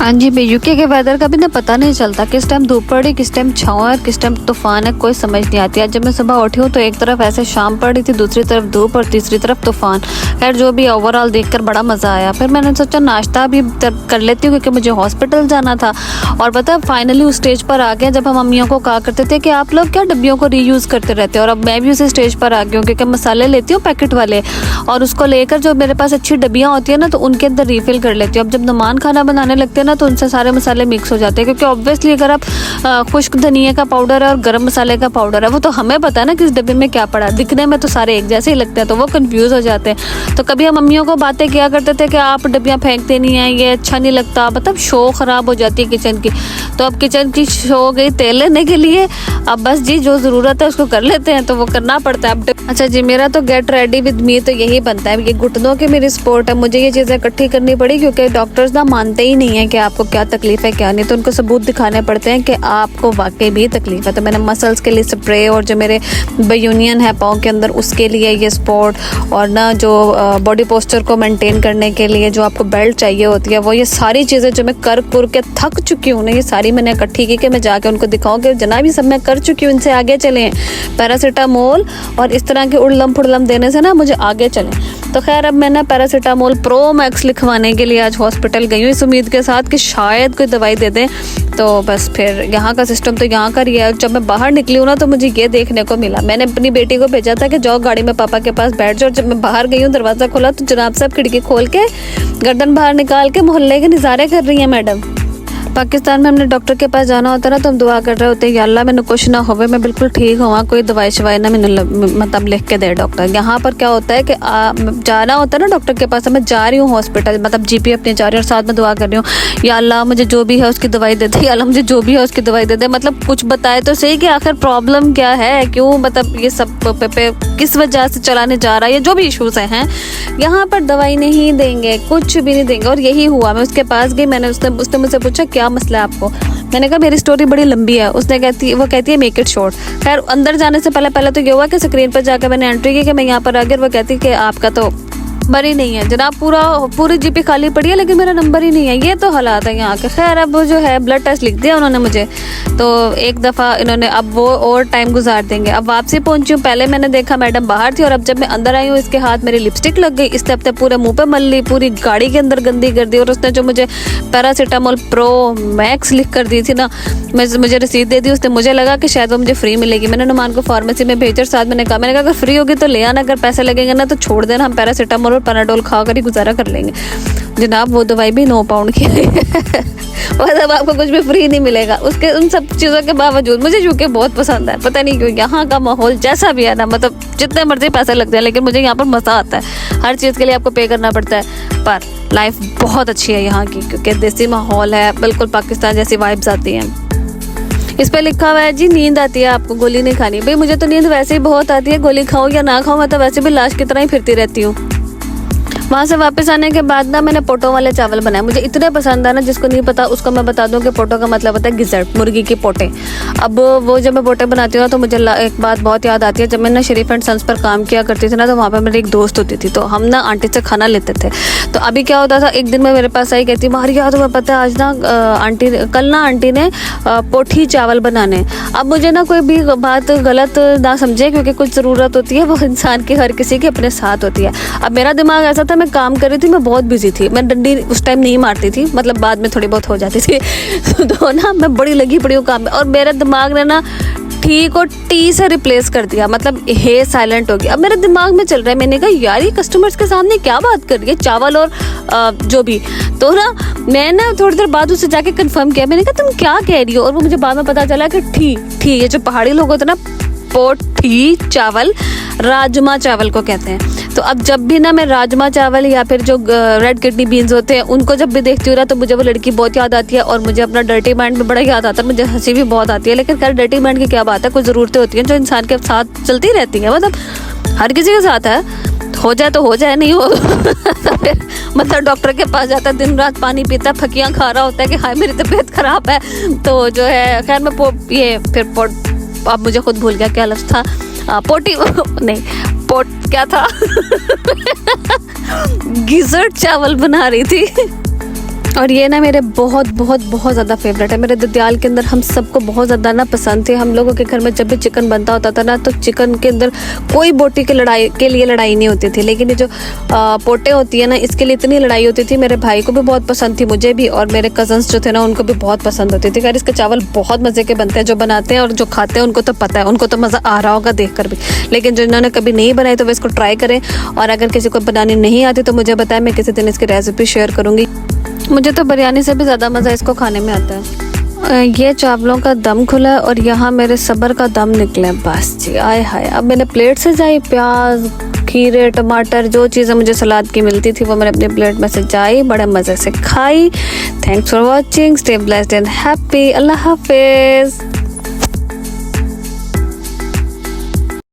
हाँ जी भाई, यूके के वेदर का भी ना पता नहीं चलता, किस टाइम धूप पड़ी, किस टाइम छाँव है, किस टाइम तूफान है, कोई समझ नहीं आती। आज जब मैं सुबह उठी हूँ तो एक तरफ ऐसे शाम पड़ी थी, दूसरी तरफ धूप और तीसरी तरफ तूफान। खैर जो भी, ओवरऑल देखकर बड़ा मज़ा आया। फिर मैंने सोचा नाश्ता भी कर लेती हूँ क्योंकि मुझे हॉस्पिटल जाना था। और पता फाइनली उस स्टेज पर आ गया जब हम मम्मियों को कहा करते थे कि आप लोग क्या डब्बियों को रीयूज़ करते रहते हो, और अब मैं भी उसी स्टेज पर आ गई हूँ क्योंकि मसाले लेती हूँ पैकेट वाले, और उसको लेकर जो मेरे पास अच्छी डब्बियाँ होती है ना तो उनके अंदर रीफिल कर लेती हूँ। अब जब नमान खाना बनाने लगते हैं ना तो उनसे सारे मसाले मिक्स हो जाते हैं, क्योंकि ऑब्वियसली अगर आप खुश्क धनिया का पाउडर है और गरम मसाले का पाउडर है वो तो हमें पता है ना किस डब्बे में क्या पड़ा, दिखने में तो सारे एक जैसे ही लगते हैं तो वो कंफ्यूज हो जाते हैं। तो कभी हम मम्मियों को बातें किया करते थे कि आप डब्बियाँ फेंकते नहीं हैं, ये अच्छा नहीं लगता, मतलब शो ख़राब हो जाती है किचन की। तो अब किचन की शो गई तेल लेने के लिए, अब बस जी जो ज़रूरत है उसको कर लेते हैं तो वो करना पड़ता है। अब अच्छा जी, मेरा तो गेट रेडी विद मी तो यही बनता है, ये घुटनों की मेरी स्पोर्ट है, मुझे ये चीज़ें इकट्ठी करनी पड़ी क्योंकि डॉक्टर्स ना मानते ही नहीं है कि आपको क्या तकलीफ है क्या नहीं, तो उनको सबूत दिखाने पड़ते हैं कि आपको वाकई भी तकलीफ है। तो मैंने मसल्स के लिए स्प्रे, और जो मेरे यूनियन है पाँव के अंदर उसके लिए ये स्पोर्ट, और ना जो बॉडी पोस्चर को मेंटेन करने के लिए जो आपको बेल्ट चाहिए होती है वो, ये सारी चीज़ें जो मैं कर के थक चुकी हूँ ना, ये सारी मैंने इकट्ठी की कि मैं जाके उनको दिखाऊँ कि जनाब ये सब मैं कर चुकी हूँ, इनसे आगे चलें। पैरासीटामोल और इस तरह के उड़लम फुड़लम देने से ना मुझे आगे चलें। तो खैर अब मैं ना पैरासीटामोल प्रो मैक्स लिखवाने के लिए आज हॉस्पिटल गई हूँ, इस उम्मीद के साथ कि शायद कोई दवाई दे दें। तो बस फिर यहाँ का सिस्टम तो यहाँ का रिया। जब मैं बाहर निकली हूँ ना तो मुझे ये देखने को मिला, मैंने अपनी बेटी को भेजा था कि जाओ गाड़ी में पापा के पास बैठ जाओ, और जब मैं बाहर गई हूँ दरवाज़ा खोला तो जनाब साहब खिड़की खोल के गर्दन बाहर निकाल के मोहल्ले के नज़ारे कर रही हैं मैडम। पाकिस्तान में हमने डॉक्टर के पास जाना होता है ना तो हम दुआ कर रहे होते हैं या अल्लाह मैंने कुछ ना होवे, मैं बिल्कुल ठीक हुआ, कोई दवाई शवाई ना मैंने मतलब लिख के दे डॉक्टर। यहाँ पर क्या होता है कि जाना होता है ना डॉक्टर के पास, मैं जा रही हूँ हॉस्पिटल, मतलब जीपी अपने जा रही हूँ और साथ में दुआ कर रही हूँ या अल्लाह मुझे जो भी है उसकी दवाई दे दे, या अल्लाह मुझे जो भी है उसकी दवाई दे दे, मतलब कुछ बताए तो सही कि आखिर प्रॉब्लम क्या है, क्यों, मतलब ये सब पे किस वजह से चलाने जा रहा है, ये जो भी इशूज़ हैं यहाँ पर दवाई नहीं देंगे, कुछ भी नहीं देंगे। और यही हुआ, मैं उसके पास गई, मैंने उसने मुझसे पूछा क्या मसला है आपको, मैंने कहा मेरी स्टोरी बड़ी लंबी है। उसने कहती है मेक इट शॉर्ट। खैर अंदर जाने से पहले तो ये हुआ कि स्क्रीन पर जाकर मैंने एंट्री की कि मैं यहाँ पर आ गई, वो कहती कि आपका तो नंबर ही नहीं है जनाब, पूरी जीपी खाली पड़ी है लेकिन मेरा नंबर ही नहीं है, ये तो हालात है यहाँ के। खैर अब वो जो है ब्लड टेस्ट लिख दिया उन्होंने मुझे, तो एक दफ़ा इन्होंने अब वो और टाइम गुजार देंगे। अब वापसी पहुंची हूँ, पहले मैंने देखा मैडम बाहर थी और अब जब मैं अंदर आई हूँ इसके हाथ मेरी लिपस्टिक लग गई, इसने अपने पूरे मुंह पे मल ली, पूरी गाड़ी के अंदर गंदी कर दी, और उसने जो मुझे पैरासीटामोल प्रो मैक्स लिख कर दी थी ना, मुझे रसीद दे दी। उसने, मुझे लगा कि शायद वो मुझे फ्री मिलेगी। मैंने नुमान को फार्मेसी में भेजा, साथ मैंने कहा अगर फ्री होगी तो ले आना, अगर पैसे लगेंगे ना तो छोड़ देना, हम पैरासीटामोल और पैराडोल खा कर ही गुजारा कर लेंगे। जनाब वो दवाई भी 9 पाउंड की है मतलब आपको कुछ भी फ्री नहीं मिलेगा। उसके उन सब चीज़ों के बावजूद मुझे यूके बहुत पसंद है, पता नहीं क्यों, यहाँ का माहौल जैसा भी है ना, मतलब जितने मर्जी पैसे लग जाए लेकिन मुझे यहाँ पर मज़ा आता है। हर चीज़ के लिए आपको पे करना पड़ता है पर लाइफ बहुत अच्छी है यहाँ की, क्योंकि देसी माहौल है, बिल्कुल पाकिस्तान जैसी वाइब्स आती हैं। इस पर लिखा हुआ है जी नींद आती है आपको, गोली नहीं खानी। भाई मुझे तो नींद वैसे ही बहुत आती है, गोली खाऊं या ना खाऊं, मैं तो वैसे भी लाश की तरह ही फिरती रहती हूँ। वहाँ से वापस आने के बाद ना मैंने पोटो वाले चावल बनाए, मुझे इतने पसंद है ना, जिसको नहीं पता उसको मैं बता दूं कि पोटो का मतलब होता है गिज़र्ट, मुर्गी के पोटे। अब वो जब मैं पोटे बनाती हूँ तो मुझे एक बात बहुत याद आती है, जब मैं ना शरीफ एंड सन्स पर काम किया करती थी ना तो वहाँ पर मेरी एक दोस्त होती थी, तो हम ना आंटी से खाना लेते थे। तो अभी क्या होता था, एक दिन में मेरे पास आई, कहती मारिया तुम्हें पता है आज ना आंटी ने पोठी चावल बनाने। अब मुझे ना कोई भी बात गलत ना समझे, क्योंकि कुछ ज़रूरत होती है वो इंसान की हर किसी के अपने साथ होती है। अब मेरा दिमाग ऐसा था, मैं काम कर रही थी, मैं बहुत बिजी थी, मैं डंडी उस टाइम नहीं मारती थी, मतलब बाद में थोड़ी बहुत हो जाती थी तो ना मैं बड़ी लगी पड़ी हूँ काम में, और मेरे दिमाग ने ना टी को टी से रिप्लेस कर दिया, मतलब हे साइलेंट हो गया। अब मेरे दिमाग में चल रहा है, मैंने कहा यार ये कस्टमर्स के सामने क्या बात कर रही है, चावल और जो भी। तो ना मैं ना थोड़ी देर बाद उससे जाके कंफर्म किया, मैंने कहा तुम क्या कह रही हो, और वो मुझे बाद में पता चला कि ठी ये जो पहाड़ी लोग होते हैं ना, पोठी चावल राजमा चावल को कहते हैं। तो अब जब भी ना मैं राजमा चावल या फिर जो रेड किडनी बीन्स होते हैं उनको जब भी देखती हूँ ना तो मुझे वो लड़की बहुत याद आती है, और मुझे अपना डर्टी माइंड भी बड़ा याद आता है, मुझे हंसी भी बहुत आती है। लेकिन खैर डर्टी माइंड की क्या बात है, कुछ ज़रूरतें होती हैं जो इंसान के साथ चलती रहती हैं, मतलब हर किसी के साथ है, हो जाए तो हो जाए, नहीं हो मतलब डॉक्टर के पास जाता है, दिन रात पानी पीता है, फकियाँ खा रहा होता है कि हाय मेरी तबीयत खराब है, तो जो है खैर मैं अब मुझे खुद भूल गया क्या लफ्ज़ था, पोटी नहीं पोट क्या था गिज़र्ट चावल बना रही थी और ये ना मेरे बहुत बहुत बहुत ज़्यादा फेवरेट है। मेरे ददियाल के अंदर हम सबको बहुत ज़्यादा ना पसंद थे। हम लोगों के घर में जब भी चिकन बनता होता था ना, तो चिकन के अंदर कोई बोटी के लिए लड़ाई नहीं होती थी, लेकिन ये जो पोटे होती है ना, इसके लिए इतनी लड़ाई होती थी। मेरे भाई को भी बहुत पसंद थी, मुझे भी, और मेरे कजन्स जो थे ना उनको भी बहुत पसंद होती थी। खैर इसके चावल बहुत मज़े के बनते हैं, जो बनाते हैं और जो खाते हैं उनको तो पता है, उनको तो मज़ा आ रहा होगा देख कर भी। लेकिन जिन्होंने कभी नहीं बनाई तो वो इसको ट्राई करें, और अगर किसी को बनानी नहीं आती तो मुझे बताएं, मैं किसी दिन इसकी रेसिपी शेयर करूँगी। मुझे तो बिरयानी से भी ज़्यादा मज़ा इसको खाने में आता है। ये चावलों का दम खुला है और यहाँ मेरे सब्र का दम निकले। बस जी, आए हाय, अब मैंने प्लेट से जाई, प्याज, खीरे, टमाटर, जो चीज़ें मुझे सलाद की मिलती थी वो मैंने अपनी प्लेट में से जाई, बड़े मज़े से खाई। Thanks for watching, stay blessed and happy. अल्लाह हाफिज़।